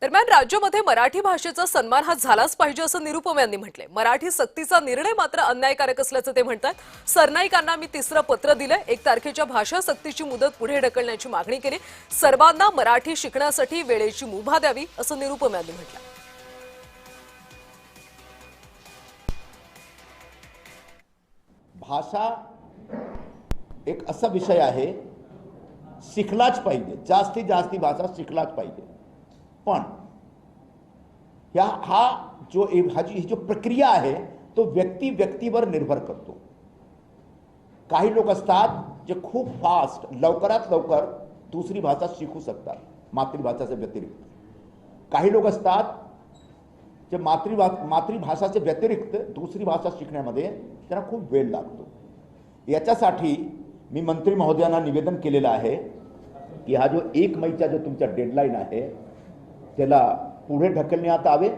दरम्यान राज्यामध्ये मराठी भाषेचा सन्मान हा झालाच पाहिजे असं निरुपम यांनी म्हटले। मराठी सक्तीचा निर्णय मात्र अन्यायकारक असल्याचं ते म्हणतात। सरनाईकांना मी तिसरं पत्र दिलंय। 1 तारखेच्या भाषा सक्तीची मुदत पुढे ढकलण्याची मागणी केली। सर्वांना मराठी शिकण्यासाठी वेळेची मुभा द्यावी असं निरुपम यांनी म्हटलं। भाषा एक असा विषय आहे, शिकलाच पाहिजे, जास्तीत जास्त भाषा शिकलाच पाहिजे। पण हा जो प्रक्रिया आहे तो व्यक्तीवर निर्भर करतो। काही लोक असतात जे खूप फास्ट लवकरात लवकर दुसरी भाषा शिकू शकतात मातृभाषेच्या व्यतिरिक्त। काही लोक असतात जे मातृभाषेच्या व्यतिरिक्त दुसरी भाषा शिकण्यामध्ये त्यांना खूप वेळ लागतो। याच्यासाठी मी मंत्री महोदयांना निवेदन केलेलं आहे की हा जो 1 मईचा जो तुमचा डेडलाईन आहे त्याला पुढे ढकलण्यात आवे